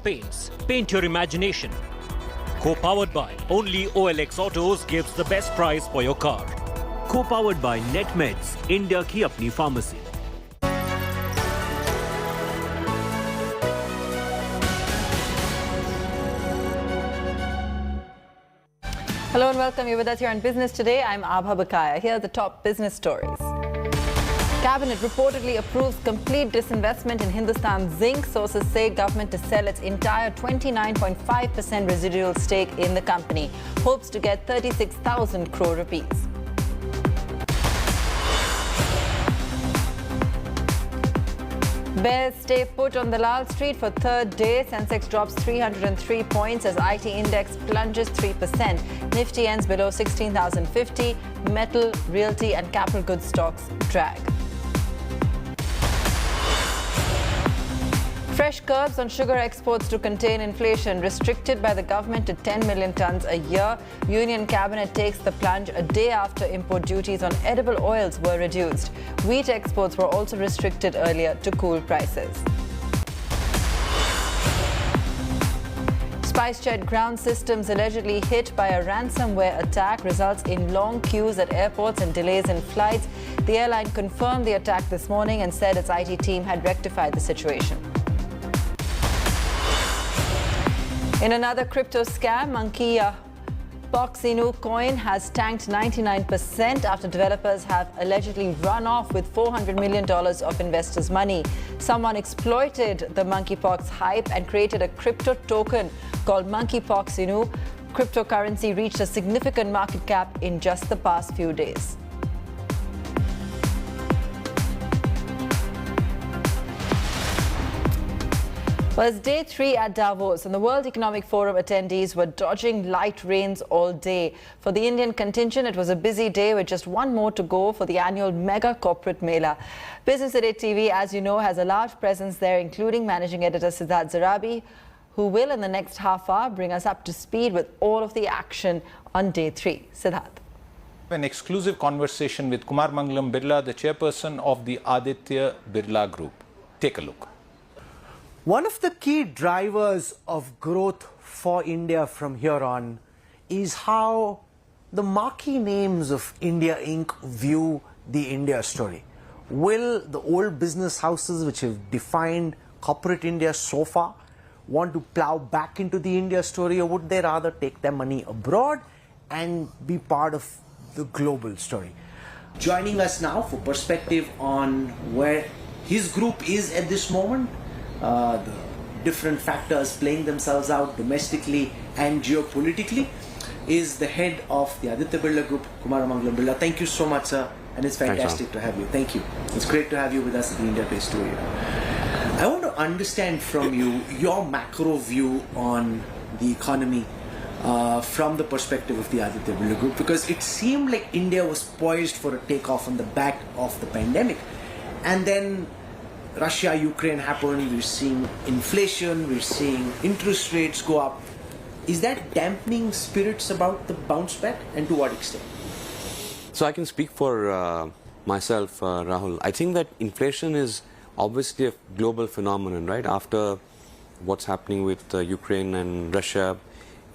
Paints. Paint your imagination. Co-powered by only OLX Autos gives the best price for your car. Co-powered by NetMeds, India की अपनी pharmacy. Hello and welcome. You're with us here on Business Today. I'm Abha Bakaya. Here are the top business stories. Cabinet reportedly approves complete disinvestment in Hindustan Zinc. Sources say government to sell its entire 29.5% residual stake in the company. Hopes to get 36,000 crore rupees. Bears stay put on the Lal Street for third day. Sensex drops 303 points as IT index plunges 3%. Nifty ends below 16,050. Metal, realty and capital goods stocks drag. Fresh curbs on sugar exports to contain inflation, restricted by the government to 10 million tonnes a year. Union Cabinet takes the plunge a day after import duties on edible oils were reduced. Wheat exports were also restricted earlier to cool prices. SpiceJet ground systems allegedly hit by a ransomware attack results in long queues at airports and delays in flights. The airline confirmed the attack this morning and said its IT team had rectified the situation. In another crypto scam, Monkeypox Inu coin has tanked 99% after developers have allegedly run off with $400 million of investors' money. Someone exploited the monkeypox hype and created a crypto token called Monkeypox Inu. Cryptocurrency reached a significant market cap in just the past few days. Well, it's day 3 at Davos, and the World Economic Forum attendees were dodging light rains all day. For the Indian contingent, it was a busy day with just one more to go for the annual mega corporate mela. Business Today TV, as you know, has a large presence there, including managing editor Siddharth Zarabi, who will, in the next half hour, bring us up to speed with all of the action on day 3. Siddharth. An exclusive conversation with Kumar Mangalam Birla, the chairperson of the Aditya Birla Group. Take a look. One of the key drivers of growth for India from here on is how the marquee names of India Inc. view the India story. Will the old business houses which have defined corporate India so far want to plow back into the India story, or would they rather take their money abroad and be part of the global story? Joining us now for perspective on where his group is at this moment, the different factors playing themselves out domestically and geopolitically, is the head of the Aditya Birla Group, Kumar Mangalam Birla. Thank you so much, sir, and it's fantastic to have you. Thank you. It's great to have you with us at the India Place Studio. I want to understand from you your macro view on the economy from the perspective of the Aditya Birla Group, because it seemed like India was poised for a takeoff on the back of the pandemic, and then Russia, Ukraine happened, we're seeing inflation, we're seeing interest rates go up. Is that dampening spirits about the bounce back, and to what extent? So I can speak for myself, Rahul. I think that inflation is obviously a global phenomenon, right? After what's happening with Ukraine and Russia,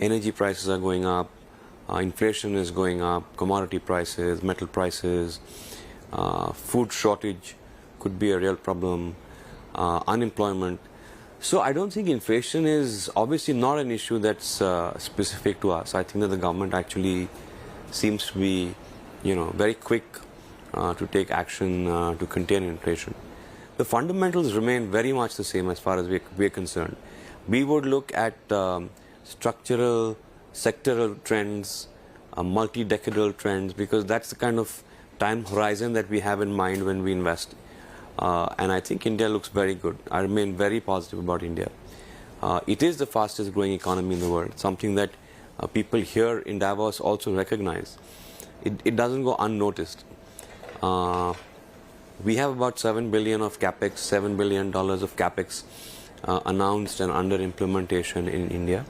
energy prices are going up, inflation is going up, commodity prices, metal prices, food shortage could be a real problem, unemployment. So I don't think inflation is obviously not an issue that's specific to us. I think that the government actually seems to be, very quick to take action to contain inflation. The fundamentals remain very much the same as far as we're concerned. We would look at structural, sectoral trends, multi-decadal trends, because that's the kind of time horizon that we have in mind when we invest. And I think India looks very good. I remain very positive about India. It is the fastest growing economy in the world, something that people here in Davos also recognize. It doesn't go unnoticed. We have about $7 billion of capex, $7 billion of capex announced and under implementation in India.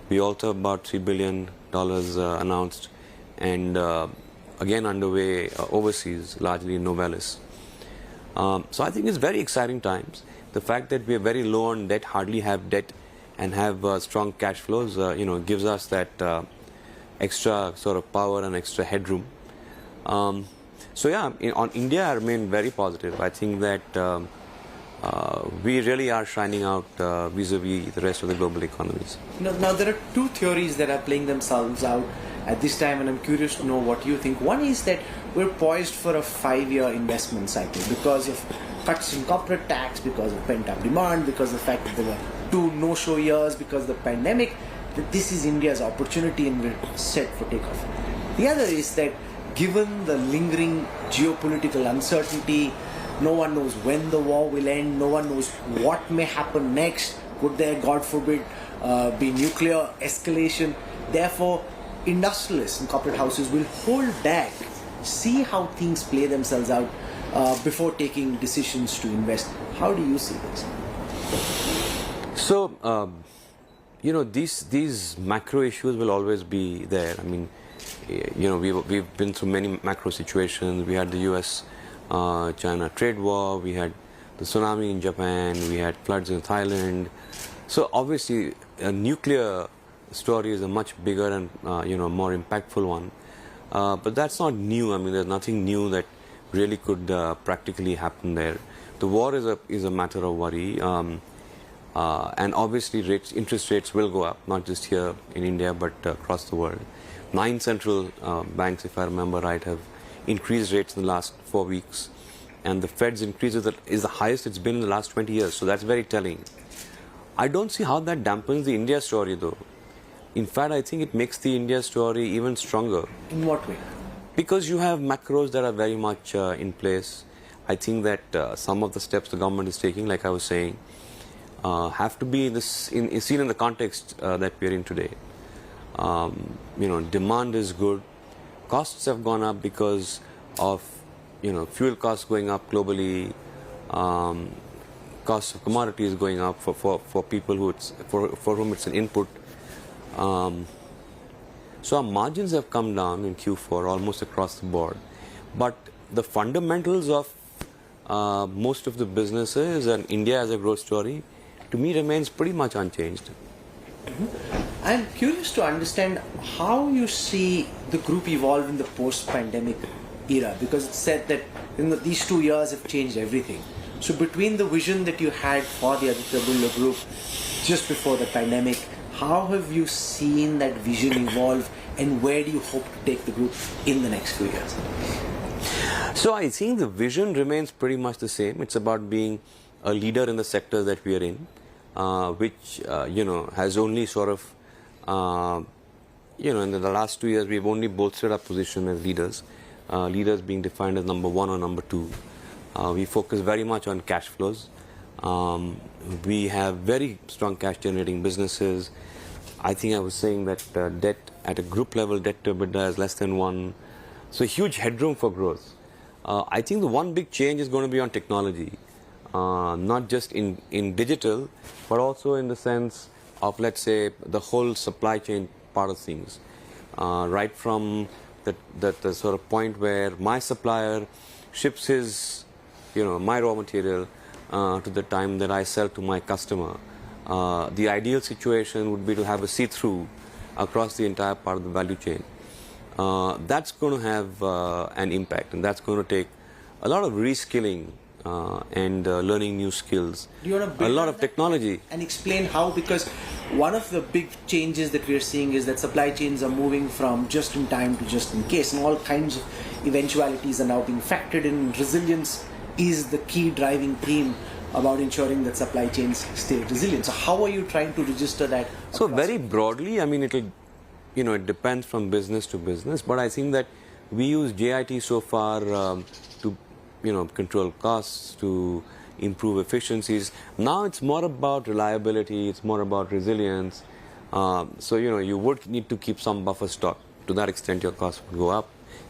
We also have about $3 billion announced and again underway overseas, largely in Novelis. So I think it's very exciting times. The fact that we are very low on debt, hardly have debt, and have strong cash flows, gives us that extra sort of power and extra headroom. So yeah, on India, I remain very positive. I think that we really are shining out vis-a-vis the rest of the global economies. Now, there are two theories that are playing themselves out at this time, and I'm curious to know what you think. One is that we're poised for a 5-year investment cycle because of cuts in corporate tax, because of pent-up demand, because of the fact that there were 2 no-show years because of the pandemic, that this is India's opportunity and we're set for takeoff. The other is that given the lingering geopolitical uncertainty, no one knows when the war will end, no one knows what may happen next. Could there, God forbid, be nuclear escalation? Therefore, industrialists and corporate houses will hold back, see how things play themselves out before taking decisions to invest. How do you see this? So, these macro issues will always be there. I mean, we've been through many macro situations. We had the US-China trade war, we had the tsunami in Japan, we had floods in Thailand. So obviously a nuclear story is a much bigger and more impactful one. But that's not new. I mean, there's nothing new that really could practically happen there. The war is a matter of worry. And obviously interest rates will go up, not just here in India, but across the world. 9 central banks, if I remember right, have increased rates in the last 4 weeks. And the Fed's increase is the highest it's been in the last 20 years. So that's very telling. I don't see how that dampens the India story, though. In fact, I think it makes the India story even stronger. In what way? Because you have macros that are very much in place. I think that some of the steps the government is taking, like I was saying, have to be seen in the context that we are in today. Demand is good. Costs have gone up because of fuel costs going up globally. Costs of commodities going up for people for whom it's an input. So our margins have come down in Q4 almost across the board. But the fundamentals of most of the businesses and India as a growth story, to me, remains pretty much unchanged. Mm-hmm. I'm curious to understand how you see the group evolve in the post-pandemic era, because it's said that these 2 years have changed everything. So between the vision that you had for the Aditya Birla Group just before the pandemic, how have you seen that vision evolve, and where do you hope to take the group in the next few years? So I think the vision remains pretty much the same. It's about being a leader in the sector that we are in, which has only sort of in the last 2 years we've only bolstered our position as leaders. Leaders being defined as number 1 or number 2. We focus very much on cash flows. We have very strong cash generating businesses. I think I was saying that debt at a group level, debt to EBITDA is less than 1. So huge headroom for growth. I think the one big change is going to be on technology. Not just in digital, but also in the sense of, let's say, the whole supply chain part of things. Right from the sort of point where my supplier ships his, my raw material to the time that I sell to my customer. The ideal situation would be to have a see-through across the entire part of the value chain. That's going to have an impact, and that's going to take a lot of reskilling and learning new skills. Do you want to build a lot of technology and explain how? Because one of the big changes that we are seeing is that supply chains are moving from just in time to just in case, and all kinds of eventualities are now being factored in. Resilience is the key driving theme about ensuring that supply chains stay resilient. So how are you trying to register that? So very broadly, I mean, it depends from business to business, but I think that we use JIT so far to control costs, to improve efficiencies. Now it's more about reliability, it's more about resilience. So you would need to keep some buffer stock. To that extent, your costs would go up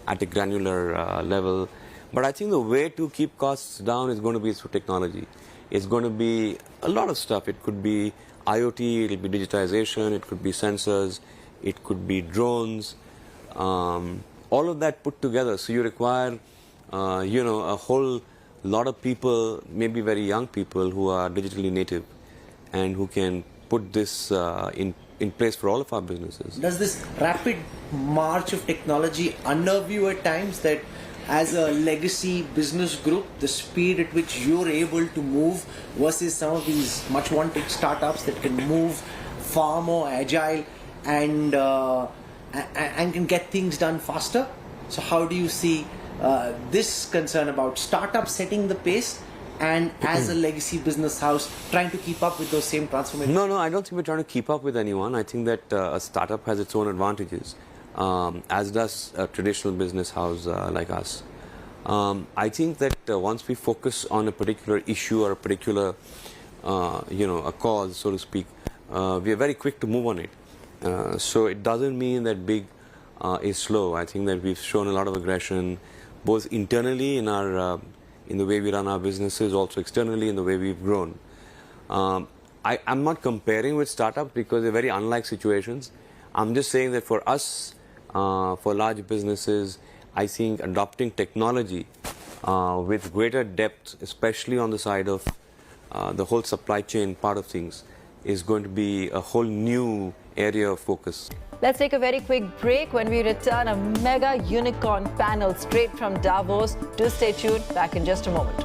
at a granular level. But I think the way to keep costs down is going to be through technology. It's going to be a lot of stuff. It could be IoT, it'll be digitization, it could be sensors, it could be drones, all of that put together. So you require, a whole lot of people, maybe very young people who are digitally native and who can put this in place for all of our businesses. Does this rapid march of technology unnerve you at times, that as a legacy business group, the speed at which you're able to move versus some of these much wanted startups that can move far more agile and can get things done faster? So how do you see this concern about startups setting the pace and as a legacy business house trying to keep up with those same transformations? No, I don't think we're trying to keep up with anyone. I think that a startup has its own advantages, as does a traditional business house like us. I think that once we focus on a particular issue or a particular, a cause, so to speak, we are very quick to move on it. So it doesn't mean that big is slow. I think that we've shown a lot of aggression, both internally in our in the way we run our businesses, also externally in the way we've grown. I'm not comparing with startups because they're very unlike situations. I'm just saying that for us, for large businesses, I think adopting technology with greater depth, especially on the side of the whole supply chain part of things, is going to be a whole new area of focus. Let's take a very quick break. When we return, a mega unicorn panel straight from Davos. Do stay tuned. Back in just a moment.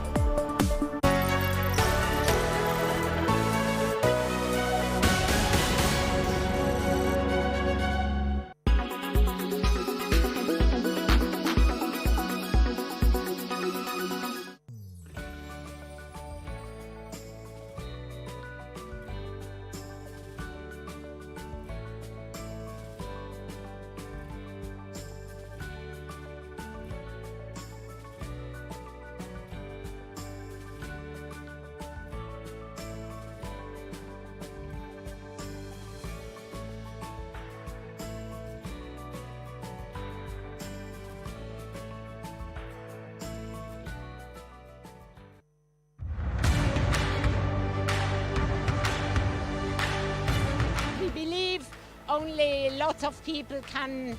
Only lots of people can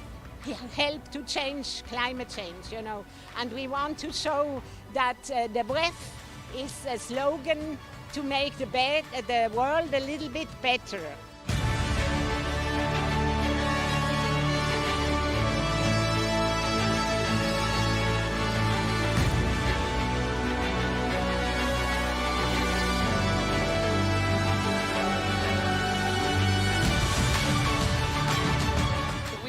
help to change climate change, and we want to show that the breath is a slogan to make the world a little bit better.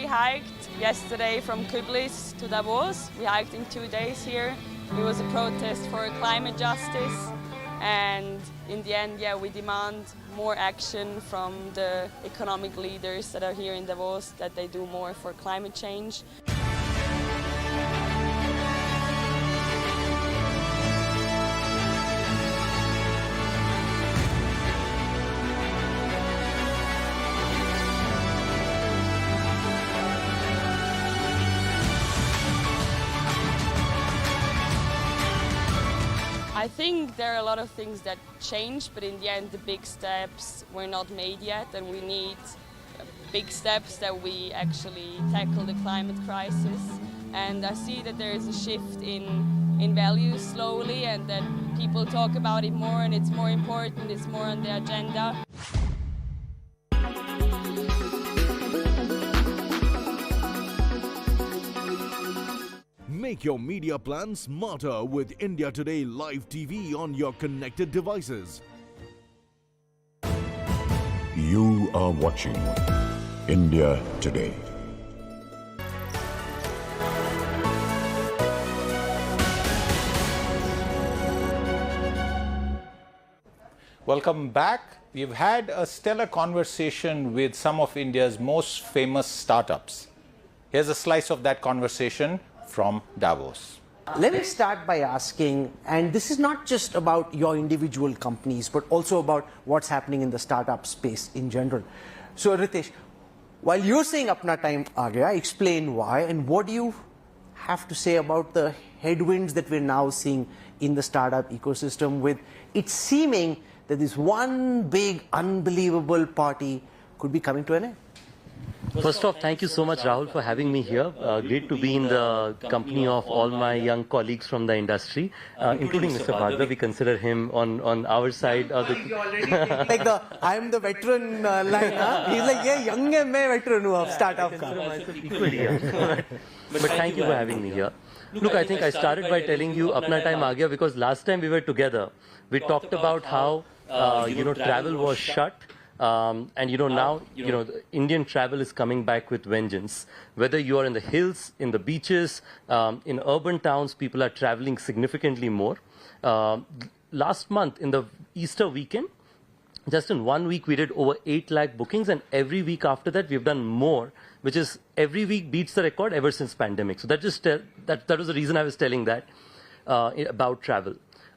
Hiked yesterday from Koblenz to Davos. We hiked in 2 days here. It was a protest for climate justice, and in the end, we demand more action from the economic leaders that are here in Davos, that they do more for climate change. I think there are a lot of things that changed, but in the end the big steps were not made yet, and we need big steps that we actually tackle the climate crisis. And I see that there is a shift in values slowly, and that people talk about it more, and it's more important, it's more on the agenda. Make your media plan smarter with India Today Live TV on your connected devices. You are watching India Today. Welcome back. We've had a stellar conversation with some of India's most famous startups. Here's a slice of that conversation from Davos. Let me start by asking, and this is not just about your individual companies, but also about what's happening in the startup space in general. So Ritesh, while you're saying apna time aa gaya, explain why, and what do you have to say about the headwinds that we're now seeing in the startup ecosystem, with it seeming that this one big unbelievable party could be coming to an end? First off, thank you so much, Rahul, for having me here. Great to be in the company of all my young colleagues from the industry, including Mr. Bhadra. We consider him on our side. Like I'm the veteran line, huh? He's like, yeah, young hai, main veteran hu of startup ka. Equally, yeah. But thank you for having me here. Look, I think I started by telling you apna time aa gaya because last time we were together, we talked about how travel was shut. And now the Indian travel is coming back with vengeance. Whether you are in the hills, in the beaches, in urban towns, people are traveling significantly more. Last month, in the Easter weekend, just in 1 week, we did over 8 lakh bookings, and every week after that, we've done more, which is every week beats the record ever since pandemic. So that was the reason I was telling that about travel.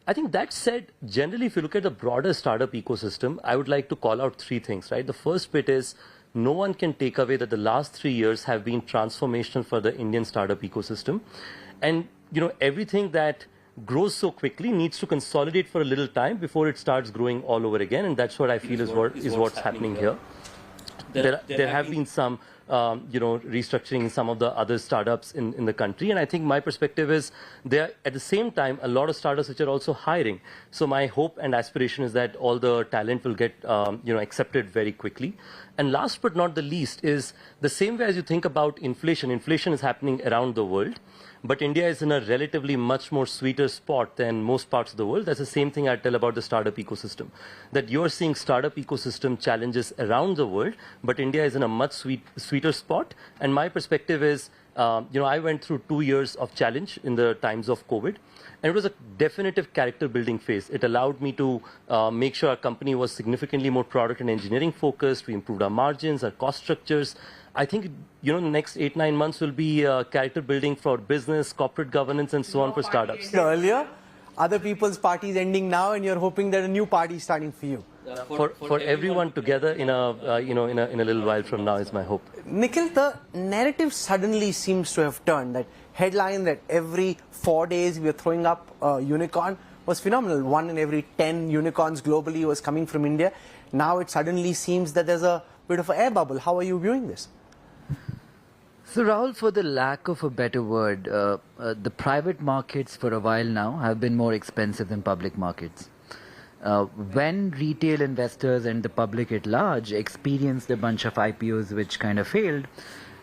I think that said, generally, if you look at the broader startup ecosystem, I would like to call out 3 things, right? The first bit is no one can take away that the last 3 years have been transformational for the Indian startup ecosystem. And, everything that grows so quickly needs to consolidate for a little time before it starts growing all over again. And that's what I feel is what's happening here. There have been some restructuring in some of the other startups in the country. And I think my perspective is there are at the same time a lot of startups which are also hiring. So my hope and aspiration is that all the talent will get accepted very quickly. And last but not the least is the same way as you think about inflation. Inflation is happening around the world. But India is in a relatively much more sweeter spot than most parts of the world. That's the same thing I tell about the startup ecosystem. That you're seeing startup ecosystem challenges around the world, but India is in a much sweeter spot. And my perspective is, I went through 2 years of challenge in the times of COVID. And it was a definitive character building phase. It allowed me to make sure our company was significantly more product and engineering focused. We improved our margins, our cost structures. I think, the next 8-9 months will be character building for business, corporate governance, and so on for startups. Earlier, other people's parties ending now, and you're hoping that a new party is starting for you. For everyone together in a little while from now is my hope. Nikhil, the narrative suddenly seems to have turned. That headline that every 4 days we are throwing up a unicorn was phenomenal. 1 in every 10 unicorns globally was coming from India. Now it suddenly seems that there's a bit of an air bubble. How are you viewing this? So Rahul, for the lack of a better word, the private markets for a while now have been more expensive than public markets. When retail investors and the public at large experienced a bunch of IPOs which kind of failed,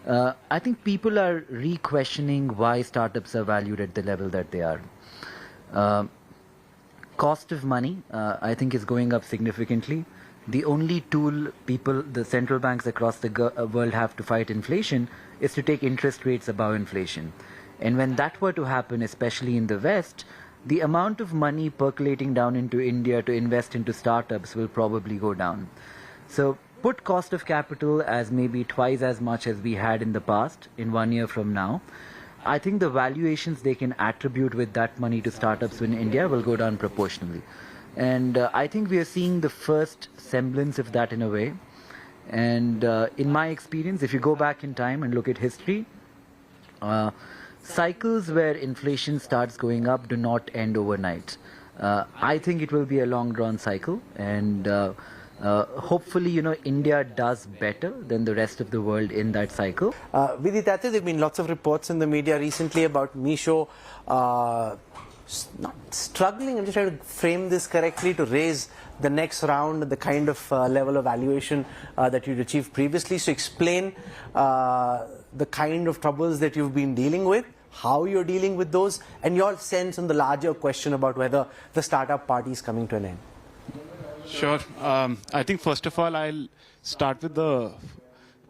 I think people are re-questioning why startups are valued at the level that they are. Cost of money, I think, is going up significantly. The only tool the central banks across the world have to fight inflation is to take interest rates above inflation. And when that were to happen, especially in the West, the amount of money percolating down into India to invest into startups will probably go down. So put cost of capital as maybe twice as much as we had in the past in 1 year from now. I think the valuations they can attribute with that money to startups in India will go down proportionally. And I think we are seeing the first semblance of that in a way. And in my experience, if you go back in time and look at history, cycles where inflation starts going up do not end overnight. I think it will be a long-drawn cycle. And hopefully, India does better than the rest of the world in that cycle. Viditata, there have been lots of reports in the media recently about Misho not struggling, I'm just trying to frame this correctly, to raise the next round, the kind of level of valuation that you'd achieved previously. So explain the kind of troubles that you've been dealing with, how you're dealing with those, and your sense on the larger question about whether the startup party is coming to an end. Sure. I think first of all, I'll start with the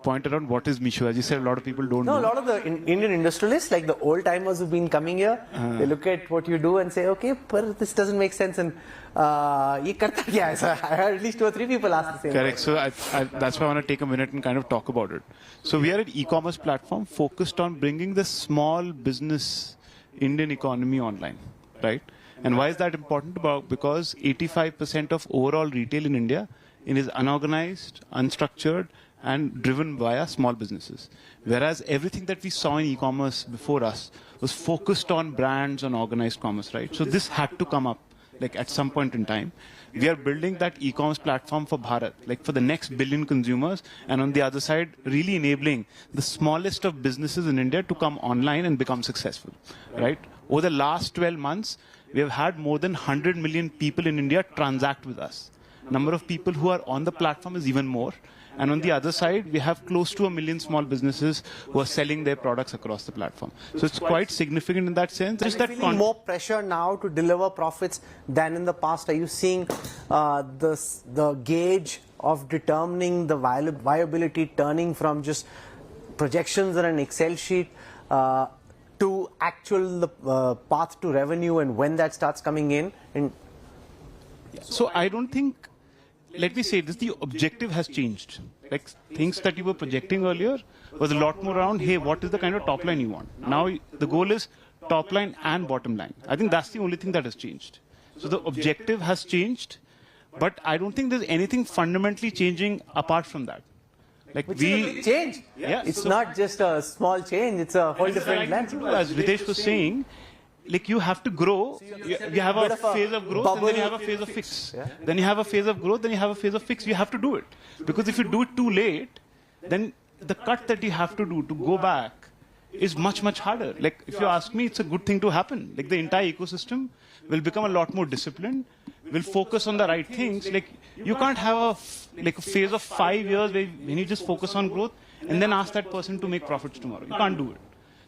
point around what is Misho. As you said, a lot of people don't know. A lot of the Indian industrialists, like the old timers who've been coming here, they look at what you do and say, okay, but this doesn't make sense. And ye karta kya hai? So I heard at least 2 or 3 people ask the same Correct. question. So that's why I want to take a minute and kind of talk about it. So we are an e-commerce platform focused on bringing the small business Indian economy online, right? And why is that important? Because 85% of overall retail in India is unorganized, unstructured, and driven via small businesses. Whereas everything that we saw in e-commerce before us was focused on brands and organized commerce, right? So this had to come up like at some point in time. We are building that e-commerce platform for Bharat, like for the next billion consumers, and on the other side, really enabling the smallest of businesses in India to come online and become successful, right? Over the last 12 months, we have had more than 100 million people in India transact with us. Number of people who are on the platform is even more. And on the other side, we have close to 1 million small businesses who are selling their products across the platform. So it's quite significant in that sense. Are you feeling more pressure now to deliver profits than in the past? Are you seeing the gauge of determining the viability turning from just projections on an Excel sheet to actual path to revenue and when that starts coming in? So I don't think, let me say this, the objective has changed. Like things that you were projecting earlier was a lot more around, hey, what is the kind of top line you want? Now the goal is top line and bottom line. I think that's the only thing that has changed. So the objective has changed, but I don't think there's anything fundamentally changing apart from that. Like Which is a big change. Yeah, it's not just a small change, it's a whole different landscape. As Ritesh was saying, like you have to grow, you have a phase of growth and then you have a phase of fix. Then you have a phase of growth, then you have a phase of fix. You have to do it. Because if you do it too late, then the cut that you have to do to go back is much, much harder. Like if you ask me, it's a good thing to happen. Like the entire ecosystem will become a lot more disciplined, will focus on the right things. Like you can't have a phase of 5 years when you just focus on growth and then ask that person to make profits tomorrow. You can't do it.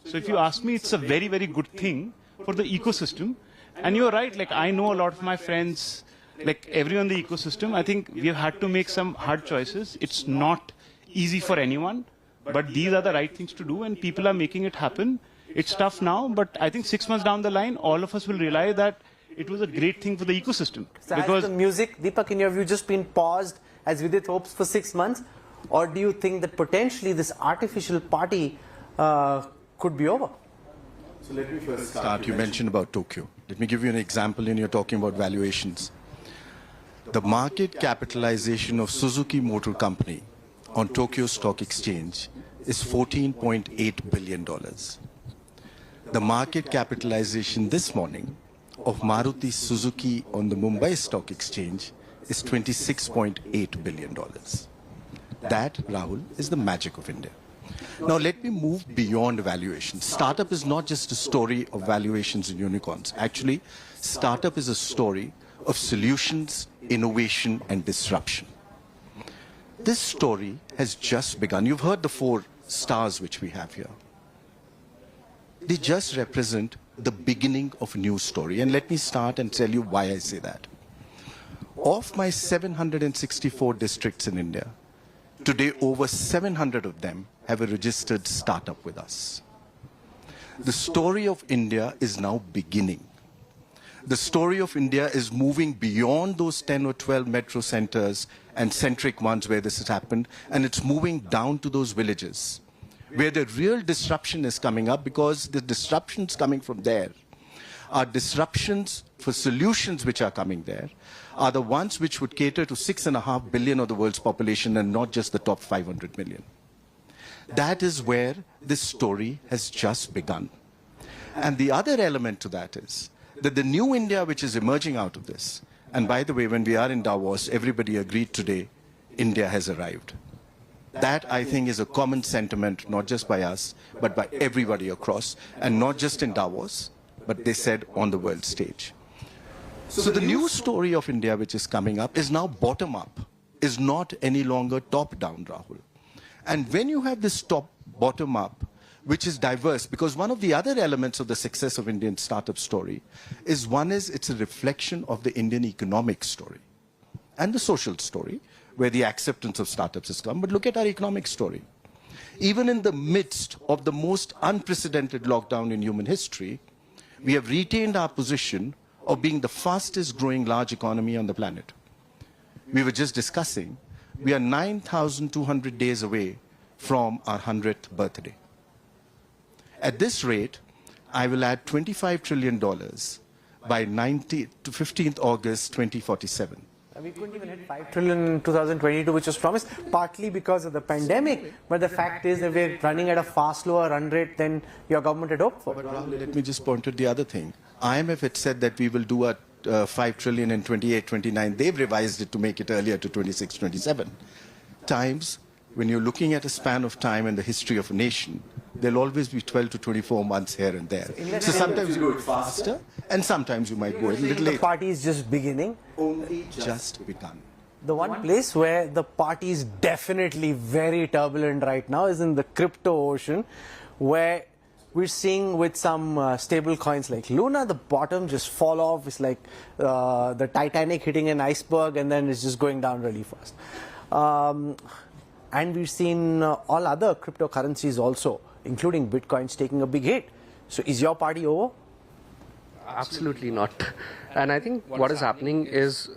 So if you ask me, it's a very, very good thing for the ecosystem. And you're right, like I know a lot of my friends, like everyone in the ecosystem, I think we have had to make some hard choices. It's not easy for anyone, but these are the right things to do and people are making it happen. It's tough now, but I think 6 months down the line, all of us will realize that it was a great thing for the ecosystem. So because has the music, Deepak, in your view, just been paused as Vidit hopes for 6 months? Or do you think that potentially this artificial party could be over? So let me first start. You mentioned about Tokyo. Let me give you an example and you're talking about valuations. The market capitalization of Suzuki Motor Company on Tokyo Stock Exchange is $14.8 billion. The market capitalization this morning of Maruti Suzuki on the Mumbai Stock Exchange is $26.8 billion. That, Rahul, is the magic of India. Now let me move beyond valuation. Startup is not just a story of valuations and unicorns. Actually, startup is a story of solutions, innovation and disruption. This story has just begun. You've heard the 4 stars which we have here. They just represent the beginning of a new story. And let me start and tell you why I say that. Of my 764 districts in India, today over 700 of them have a registered startup with us. The story of India is now beginning. The story of India is moving beyond those 10 or 12 metro centers and centric ones where this has happened, and it's moving down to those villages where the real disruption is coming up, because the disruptions coming from there are disruptions for solutions which are coming there, are the ones which would cater to 6.5 billion of the world's population and not just the top 500 million. That is where this story has just begun. And the other element to that is that the new India which is emerging out of this, and by the way, when we are in Davos, everybody agreed today, India has arrived. That, I think, is a common sentiment, not just by us, but by everybody across, and not just in Davos, but they said on the world stage. So the new story of India which is coming up is now bottom-up, is not any longer top-down, Rahul. And when you have this bottom-up, which is diverse, because one of the other elements of the success of Indian startup story is it's a reflection of the Indian economic story and the social story, where the acceptance of startups has come. But look at our economic story. Even in the midst of the most unprecedented lockdown in human history, we have retained our position of being the fastest growing large economy on the planet. We were just discussing, we are 9,200 days away from our 100th birthday. At this rate, I will add $25 trillion by 15th August 2047. We couldn't even hit 5 trillion in 2022, which was promised, partly because of the pandemic. But the fact is that we're running at a far slower run rate than your government had hoped for. But Rahul, let me just point to the other thing. IMF had said that we will do a 5 trillion in 28, 29. They've revised it to make it earlier to 26, 27. Times, when you're looking at a span of time in the history of a nation, there'll always be 12 to 24 months here and there. So sometimes you go faster, and sometimes you might go a little later. The party is just beginning. Only just begun. The one place where the party is definitely very turbulent right now is in the crypto ocean, where we're seeing with some stable coins like Luna, the bottom just fall off. It's like the Titanic hitting an iceberg, and then it's just going down really fast. And we've seen all other cryptocurrencies also, including Bitcoins, taking a big hit. So is your party over? Absolutely not. And I think what is happening is,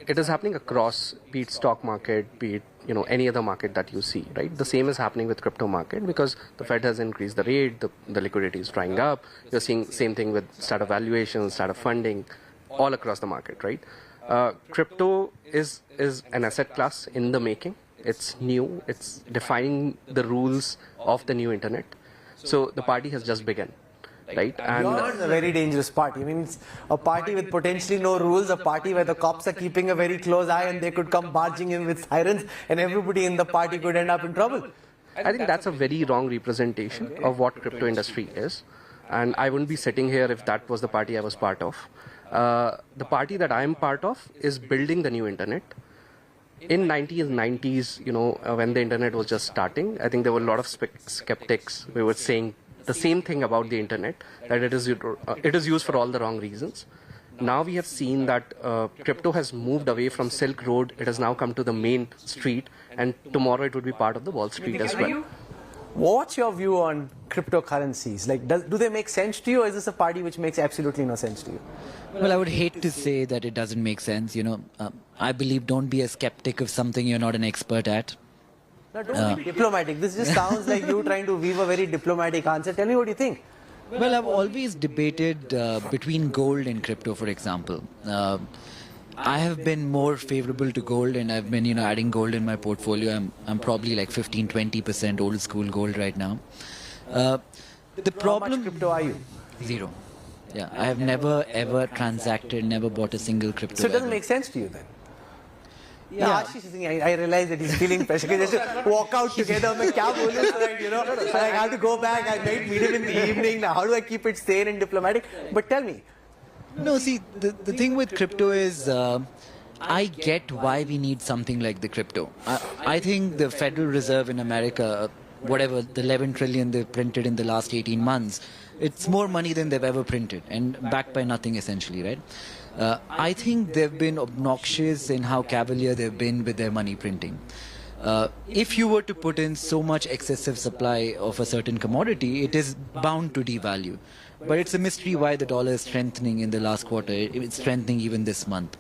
it is happening across, be it stock market, be it any other market that you see, right? The same is happening with crypto market, because the Fed has increased the rate, the liquidity is drying up. You're seeing same thing with startup valuations, startup funding, all across the market, right? Crypto is an asset class in the making. It's new. It's defining the rules of the new internet. So the party has just begun. Right? And you're a very dangerous party. I mean, it's a party with potentially no rules, a party where the cops are keeping a very close eye and they could come barging in with sirens and everybody in the party could end up in trouble. I think that's a very wrong representation of what crypto industry is. And I wouldn't be sitting here if that was the party I was part of. The party that I'm part of is building the new internet. In 90s, when the internet was just starting, I think there were a lot of skeptics. We were saying the same thing about the internet, that it is used for all the wrong reasons. Now we have seen that crypto has moved away from Silk Road. It has now come to the main street, and tomorrow it would be part of the Wall Street as well. What's your view on cryptocurrencies? Like, do they make sense to you, or is this a party which makes absolutely no sense to you? Well, I would hate to say that it doesn't make sense. I believe don't be a skeptic of something you're not an expert at. No, don't be diplomatic. This just sounds like you trying to weave a very diplomatic answer. Tell me what you think. Well, I've always debated between gold and crypto, for example. I have been more favorable to gold, and I've been, adding gold in my portfolio. I'm probably like 15-20% old school gold right now. The problem. How much crypto are you? 0. Yeah, I have never ever transacted, never bought a single crypto. So it doesn't make sense to you then? Yeah, I realize that he's feeling pressure. Just walk out together. I have to go back. I might meet him in the evening. Now, how do I keep it sane and diplomatic? But tell me. No, see, the thing with crypto is, I get why we need something like the crypto. I think the Federal Reserve in America, whatever, the 11 trillion they've printed in the last 18 months, it's more money than they've ever printed, and backed by nothing essentially, right? I think they've been obnoxious in how cavalier they've been with their money printing. If you were to put in so much excessive supply of a certain commodity, it is bound to devalue. But it's a mystery why the dollar is strengthening in the last quarter. It's strengthening even this month.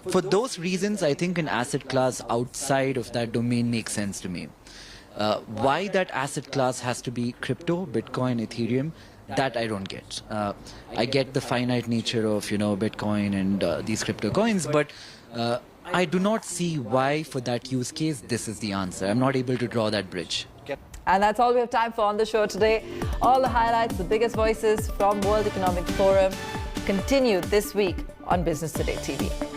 For those reasons, I think an asset class outside of that domain makes sense to me. Why that asset class has to be crypto, Bitcoin, Ethereum, that I don't get. I get the finite nature of, Bitcoin and these crypto coins, but I do not see why for that use case this is the answer. I'm not able to draw that bridge. And that's all we have time for on the show today. All the highlights, the biggest voices from World Economic Forum continue this week on Business Today TV.